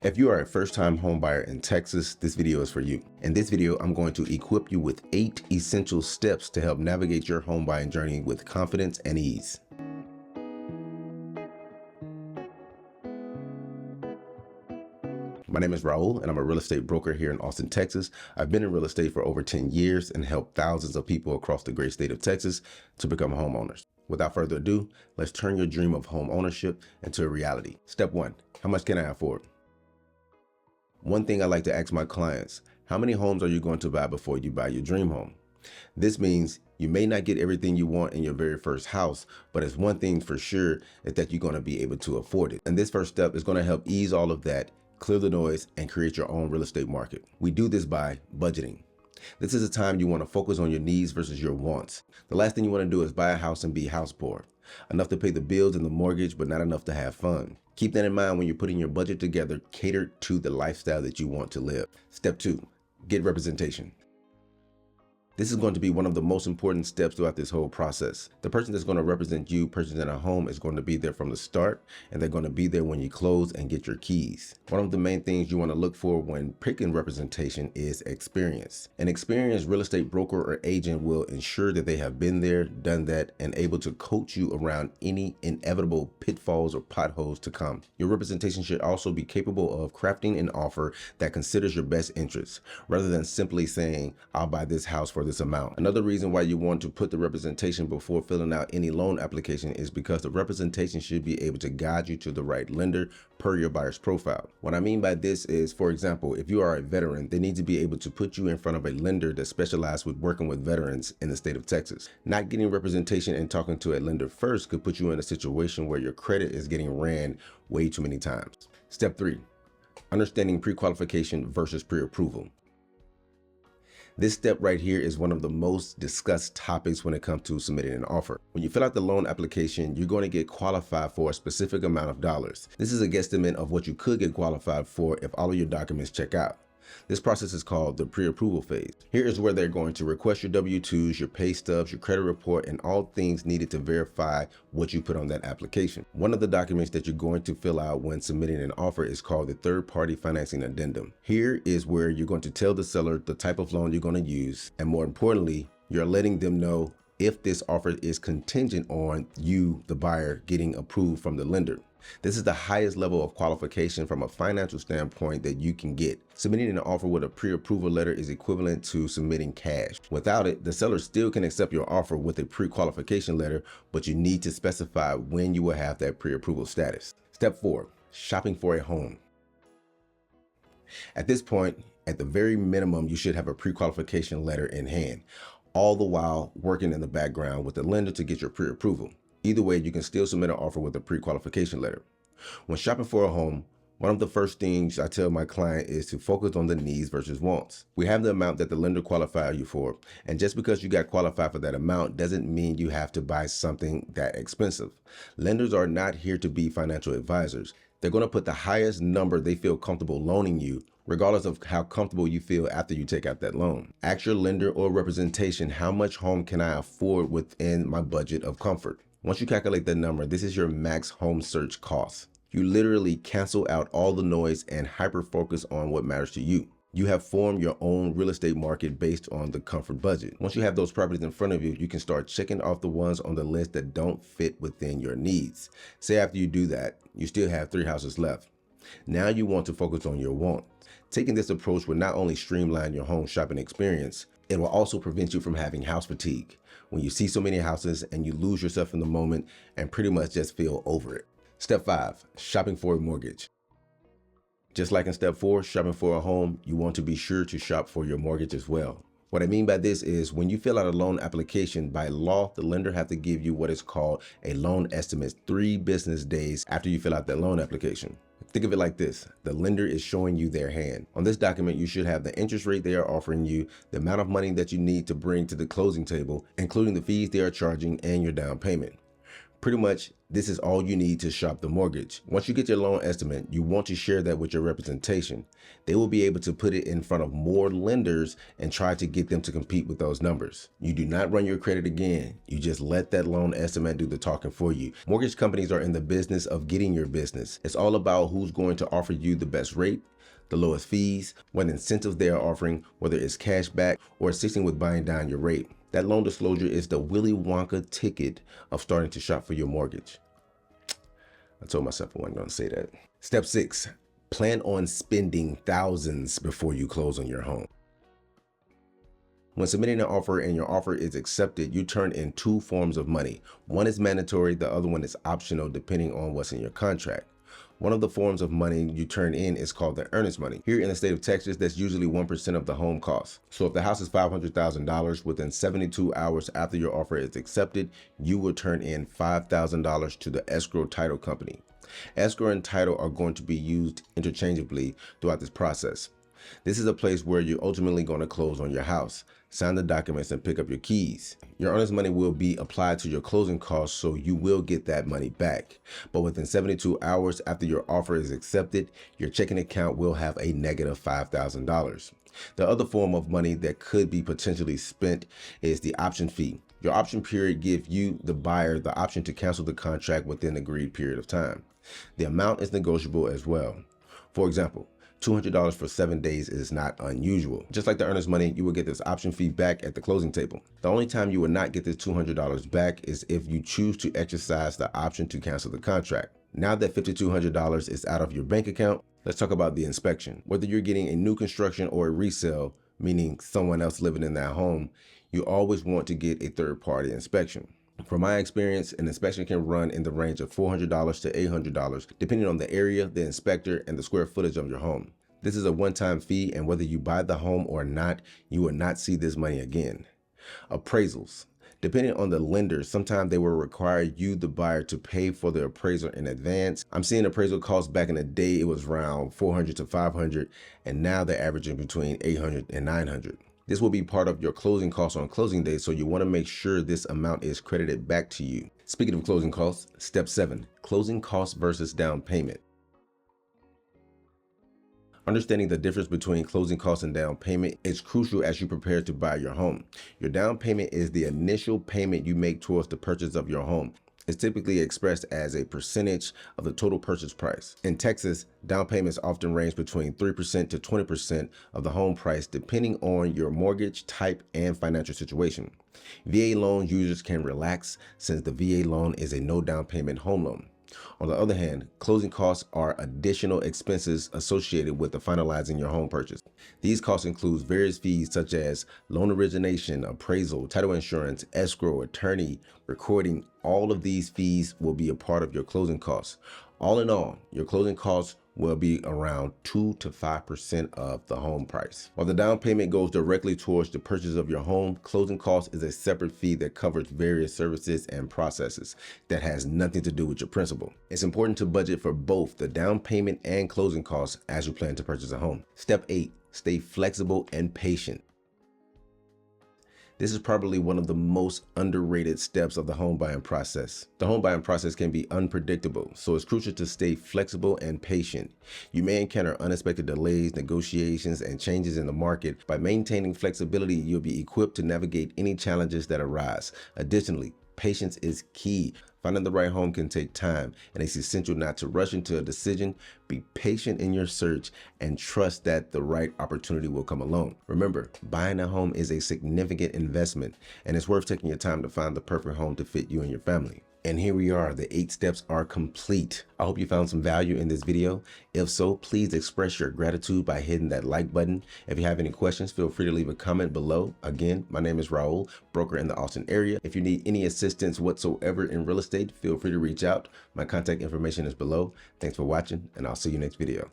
If you are a first-time homebuyer in Texas, this video is for you. In this video, I'm going to equip you with 8 essential steps to help navigate your home buying journey with confidence and ease. My name is Raul, and I'm a real estate broker here in Austin, Texas. I've been in real estate for over 10 years and helped thousands of people across the great state of Texas to become homeowners. Without further ado, let's turn your dream of home ownership into a reality. Step 1, how much can I afford? One thing I like to ask my clients, how many homes are you going to buy before you buy your dream home? This means you may not get everything you want in your very first house, but it's one thing for sure is that you're going to be able to afford it. And this first step is going to help ease all of that, clear the noise, and create your own real estate market. We do this by budgeting. This is a time you want to focus on your needs versus your wants. The last thing you want to do is buy a house and be house poor. Enough to pay the bills and the mortgage, but not enough to have fun. Keep that in mind when you're putting your budget together, catered to the lifestyle that you want to live. Step 2, get representation. This is going to be one of the most important steps throughout this whole process. The person that's going to represent you purchasing a home is going to be there from the start, and they're going to be there when you close and get your keys. One of the main things you want to look for when picking representation is experience. An experienced real estate broker or agent will ensure that they have been there, done that, and able to coach you around any inevitable pitfalls or potholes to come. Your representation should also be capable of crafting an offer that considers your best interests, rather than simply saying, I'll buy this house for this amount. Another reason why you want to put the representation before filling out any loan application is because the representation should be able to guide you to the right lender per your buyer's profile. What I mean by this is, for example, if you are a veteran, they need to be able to put you in front of a lender that specializes with working with veterans in the state of Texas. Not getting representation and talking to a lender first could put you in a situation where your credit is getting ran way too many times. Step 3, understanding pre-qualification versus pre-approval. This step right here is one of the most discussed topics when it comes to submitting an offer. When you fill out the loan application, you're going to get qualified for a specific amount of dollars. This is a guesstimate of what you could get qualified for if all of your documents check out. This process is called the pre-approval phase. Here is where they're going to request your W-2s, your pay stubs, your credit report, and all things needed to verify what you put on that application. One of the documents that you're going to fill out when submitting an offer is called the third-party financing addendum. Here is where you're going to tell the seller the type of loan you're going to use, and more importantly, you're letting them know if this offer is contingent on you, the buyer, getting approved from the lender. This is the highest level of qualification from a financial standpoint that you can get. Submitting an offer with a pre-approval letter is equivalent to submitting cash. Without it, the seller still can accept your offer with a pre-qualification letter, but you need to specify when you will have that pre-approval status. Step 4, shopping for a home. At this point, at the very minimum, you should have a pre-qualification letter in hand, all the while working in the background with the lender to get your pre-approval. Either way, you can still submit an offer with a pre-qualification letter. When shopping for a home, one of the first things I tell my client is to focus on the needs versus wants. We have the amount that the lender qualified you for, and just because you got qualified for that amount doesn't mean you have to buy something that expensive. Lenders are not here to be financial advisors. They're going to put the highest number they feel comfortable loaning you, regardless of how comfortable you feel after you take out that loan. Ask your lender or representation, how much home can I afford within my budget of comfort? Once you calculate that number, this is your max home search cost. You literally cancel out all the noise and hyper focus on what matters to you. You have formed your own real estate market based on the comfort budget. Once you have those properties in front of you, you can start checking off the ones on the list that don't fit within your needs. Say after you do that, you still have 3 houses left. Now you want to focus on your wants. Taking this approach will not only streamline your home shopping experience, it will also prevent you from having house fatigue, when you see so many houses and you lose yourself in the moment and pretty much just feel over it. Step 5, shopping for a mortgage. Just like in step 4, shopping for a home, you want to be sure to shop for your mortgage as well. What I mean by this is when you fill out a loan application, by law, the lender has to give you what is called a loan estimate 3 business days after you fill out that loan application. Think of it like this. The lender is showing you their hand. On this document, you should have the interest rate they are offering you, the amount of money that you need to bring to the closing table, including the fees they are charging and your down payment. Pretty much, this is all you need to shop the mortgage. Once you get your loan estimate, you want to share that with your representation. They will be able to put it in front of more lenders and try to get them to compete with those numbers. You do not run your credit again. You just let that loan estimate do the talking for you. Mortgage companies are in the business of getting your business. It's all about who's going to offer you the best rate, the lowest fees, what incentives they are offering, whether it's cash back or assisting with buying down your rate. That loan disclosure is the Willy Wonka ticket of starting to shop for your mortgage. I told myself I wasn't going to say that. Step 6, plan on spending thousands before you close on your home. When submitting an offer and your offer is accepted, you turn in 2 forms of money. One is mandatory, the other one is optional depending on what's in your contract. One of the forms of money you turn in is called the earnest money. Here in the state of Texas, that's usually 1% of the home cost. So if the house is $500,000, within 72 hours after your offer is accepted, you will turn in $5,000 to the escrow title company. Escrow and title are going to be used interchangeably throughout this process. This is a place where you're ultimately going to close on your house, sign the documents, and pick up your keys. Your earnest money will be applied to your closing costs, so you will get that money back. But within 72 hours after your offer is accepted, your checking account will have a negative $5,000. The other form of money that could be potentially spent is the option fee. Your option period gives you, the buyer, the option to cancel the contract within the agreed period of time. The amount is negotiable as well. For example, $200 for 7 days is not unusual. Just like the earnest money, you will get this option fee back at the closing table. The only time you will not get this $200 back is if you choose to exercise the option to cancel the contract. Now that $5,200 is out of your bank account, let's talk about the inspection. Whether you're getting a new construction or a resale, meaning someone else living in that home, you always want to get a third-party inspection. From my experience, an inspection can run in the range of $400 to $800, depending on the area, the inspector, and the square footage of your home. This is a one-time fee, and whether you buy the home or not, you will not see this money again. Appraisals. Depending on the lender, sometimes they will require you, the buyer, to pay for the appraisal in advance. I'm seeing appraisal costs back in the day, it was around $400 to $500, and now they're averaging between $800 and $900. This will be part of your closing costs on closing day, so you want to make sure this amount is credited back to you. Speaking of closing costs, step 7, closing costs versus down payment. Understanding the difference between closing costs and down payment is crucial as you prepare to buy your home. Your down payment is the initial payment you make towards the purchase of your home. It's typically expressed as a percentage of the total purchase price. In Texas, down payments often range between 3% to 20% of the home price, depending on your mortgage type and financial situation. VA loan users can relax since the VA loan is a no down payment home loan. On the other hand, closing costs are additional expenses associated with finalizing your home purchase. These costs include various fees such as loan origination, appraisal, title insurance, escrow, attorney, recording. All of these fees will be a part of your closing costs. All in all, your closing costs will be around 2 to 5% of the home price. While the down payment goes directly towards the purchase of your home, closing costs is a separate fee that covers various services and processes that has nothing to do with your principal. It's important to budget for both the down payment and closing costs as you plan to purchase a home. Step 8, stay flexible and patient. This is probably one of the most underrated steps of the home buying process. The home buying process can be unpredictable, so it's crucial to stay flexible and patient. You may encounter unexpected delays, negotiations, and changes in the market. By maintaining flexibility, you'll be equipped to navigate any challenges that arise. Additionally, patience is key. Finding the right home can take time, and it's essential not to rush into a decision. Be patient in your search and trust that the right opportunity will come along. Remember, buying a home is a significant investment, and it's worth taking your time to find the perfect home to fit you and your family. And here we are, the 8 steps are complete. I hope you found some value in this video. If so, please express your gratitude by hitting that like button. If you have any questions, feel free to leave a comment below. Again, my name is Raul, broker in the Austin area. If you need any assistance whatsoever in real estate, feel free to reach out. My contact information is below. Thanks for watching, and I'll see you next video.